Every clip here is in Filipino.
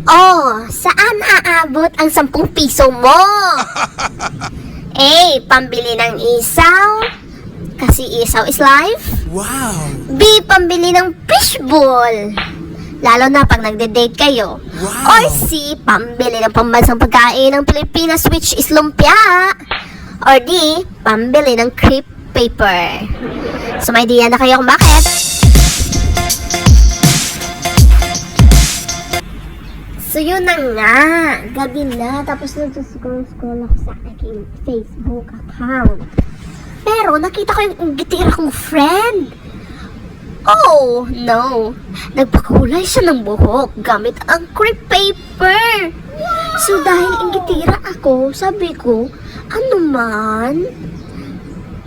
Oh, saan aabot ang 10 piso mo? A. Pambili ng isaw, kasi isaw is life. Wow! B. Pambili ng fishball, lalo na pag nagde-date kayo. Wow! Or C. Pambili ng pambansang pagkain ng Pilipinas, which is lumpia. Or D. Pambili ng crepe paper. So may idea na kayo kung bakit? So yun na nga, gabi na, tapos nag-scroll ako sa aking Facebook account. Pero nakita ko yung gitira kong friend. Oh, no. Nagpakulay siya ng buhok gamit ang crepe paper. So dahil inggitira ako, sabi ko, ano man?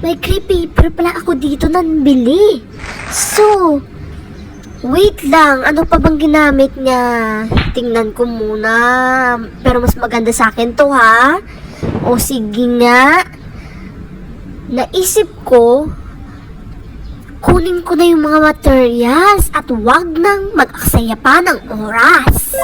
May crepe paper pala ako dito na nabili. So, wait lang, ano pa bang ginamit niya? Tingnan ko muna. Pero mas maganda sa akin to, ha? O sige nga. Naisip ko, kunin ko na yung mga materials at wag nang mag-aksaya pa ng oras.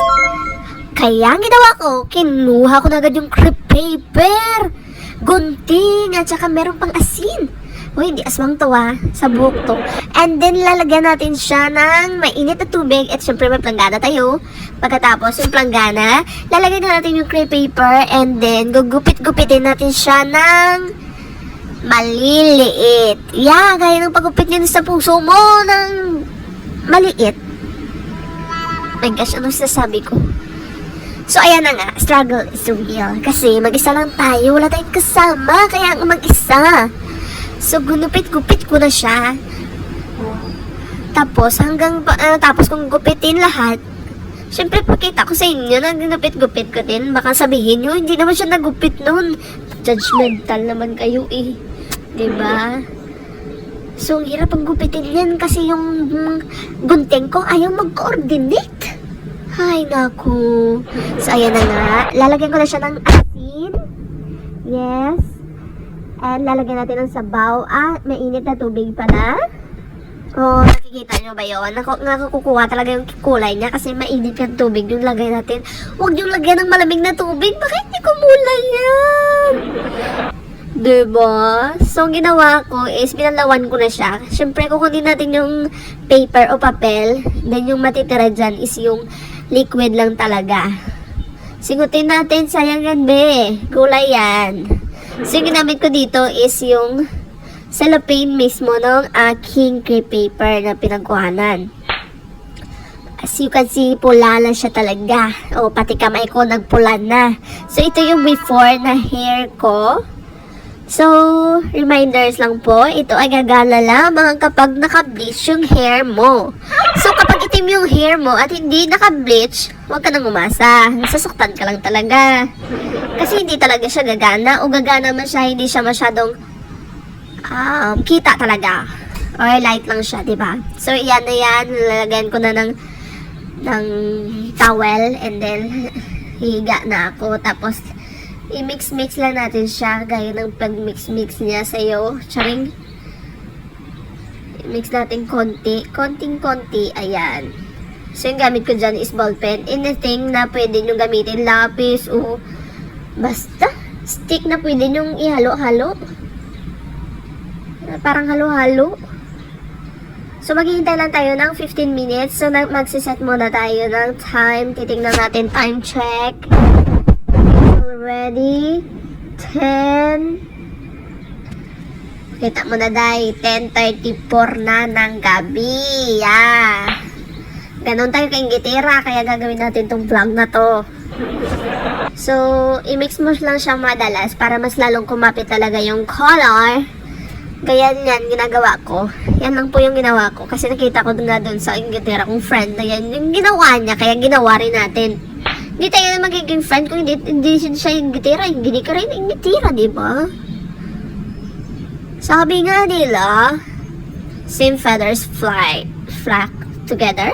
Kaya ang ginawa ko, kinuha ko na agad yung crepe paper, gunting, at saka meron pang asin. Uy, hindi aswang to, ha, sa buhok to. And then lalagyan natin siya ng mainit na tubig at syempre may planggana tayo. Pagkatapos yung planggana, lalagyan na natin yung crepe paper and then gugupit-gupitin natin siya ng maliliit. Yeah, gaya ng paggupit nyo sa puso mo ng maliit. My gosh, anong sasabi ko? So, ayan na nga, struggle is real. Kasi mag-isa lang tayo, wala tayong kasama, kaya mag-isa. So, gunupit-gupit ko na siya. Tapos, tapos kung gupitin lahat, syempre, pakita ko sa inyo na ginupit-gupit ko din. Baka sabihin nyo, hindi naman siya nagupit nun. Judgmental naman kayo eh. Diba? So, ang hirap ang gupitin yan kasi yung gunting ko ayaw mag-coordinate. Ay, naku. So, ayan na nga. Lalagyan ko na siya ng asin. Yes. And lalagyan natin ng sabaw. Mainit na tubig pala. Oh, nakikita nyo ba yun? Nakukuha talaga yung kulay niya kasi mainit yung tubig yung lagay natin. Huwag yung lagyan ng malamig na tubig. Bakit hindi kumulay yan? Diba? So, ang ginawa ko is pinalawan ko na siya. Siyempre, kukunin natin yung paper o papel. Then, yung matitira dyan is yung liquid lang talaga. Sigutin natin. Sayang yan, be. Kulay yan. So, yung ginamit ko dito is yung cellophane mismo ng aking crepe paper na pinagkuhanan. As you can see, pula na siya talaga. O, pati kamay ko nagpula na. So, ito yung before na hair ko. So, reminders lang po, ito ay gagana lamang kapag naka-bleach yung hair mo. So, kapag itim yung hair mo at hindi naka-bleach, huwag ka nang umasa. Nasasaktan ka lang talaga. Kasi hindi talaga siya gagana o gagana man siya, hindi siya masyadong kita talaga. Or light lang siya, diba? So, yan na yan. Lalagyan ko na ng towel and then higa na ako. Tapos, i-mix-mix lang natin siya gaya ng pag-mix-mix niya sa'yo. Charing. I-mix natin konting-konti. Ayan. So, yung gamit ko dyan is ball pen. Anything na pwede nyo gamitin. Lapis o basta. Stick na pwede nyo ihalo-halo. Parang halo-halo. So, maghihintay lang tayo ng 15 minutes. So, magsiset muna tayo ng time. Titingnan natin time check. Ready? 10. Kita mo na, day. 10:34 na ng gabi. Yeah. Ganon tayo kaingitira. Kaya gagawin natin tong vlog na to. So, i-mix mo lang siya madalas para mas lalong kumapit talaga yung color. Kaya yan, ginagawa ko. Yan lang po yung ginawa ko. Kasi nakita ko nga dun sa ingitira kong friend na yan. Yung ginawa niya, kaya ginawa rin natin. Hindi tayo na magiging friend kung hindi siya yung gitira. Hindi ka rin yung gitira, di ba? Sabi nga nila, same feathers flock together.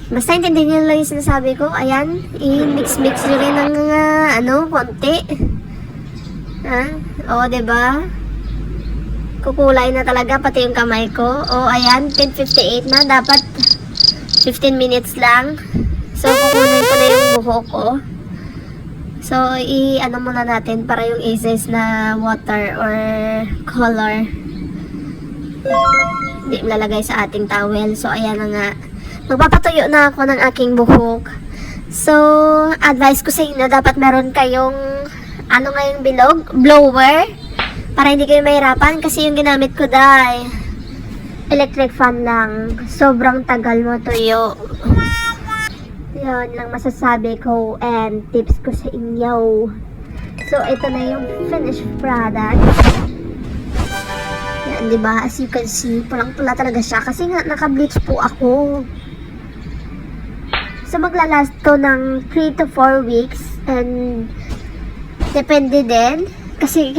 Basta intindihin nyo lang yung sinasabi ko. Ayan, i-mix-mix nyo rin ng konti. O, diba? Kukulay na talaga pati yung kamay ko. O, ayan, 10:58 na. Dapat 15 minutes lang. So, kukunin ko na yung buhok ko. So, i-ano muna natin para yung aces na water or color hindi lalagay sa ating towel. So, ayan na nga. Magpapatuyo na ako ng aking buhok. So, advice ko sa inyo, dapat meron kayong ano nga yung bilog? Blower. Para hindi kayo mahirapan. Kasi yung ginamit ko dahil electric fan lang. Sobrang tagal mo tuyo. Yan lang masasabi ko and tips ko sa inyo. So, ito na yung finished product. Yan, diba? As you can see, pulang-pula talaga siya. Kasi nga, naka-bleach po ako. So, maglalast to ng 3 to 4 weeks. And, depende din. Kasi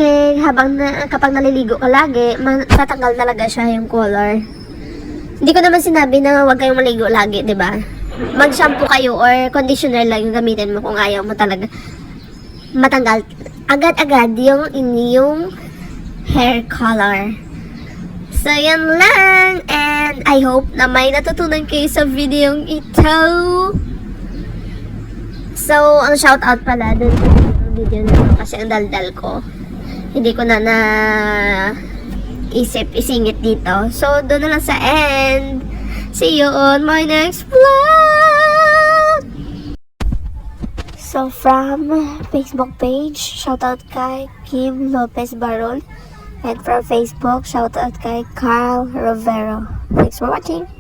kapag naliligo ka lagi, tatanggal talaga siya yung color. Hindi ko naman sinabi na huwag kayong maligo lagi, diba? Mag-shampoo kayo or conditioner lang yung gamitin mo kung ayaw mo talaga matanggal agad-agad yung inyong hair color. So, yan lang. And I hope na may natutunan kayo sa video ito. So, ang shoutout pala dun sa video na ito kasi ang daldal ko. Hindi ko na isingit dito. So, doon na lang sa end. See you on my next vlog! So, from Facebook page, shoutout kay Kim Lopez Barol. And from Facebook, shoutout kay Carl Rovero. Thanks for watching!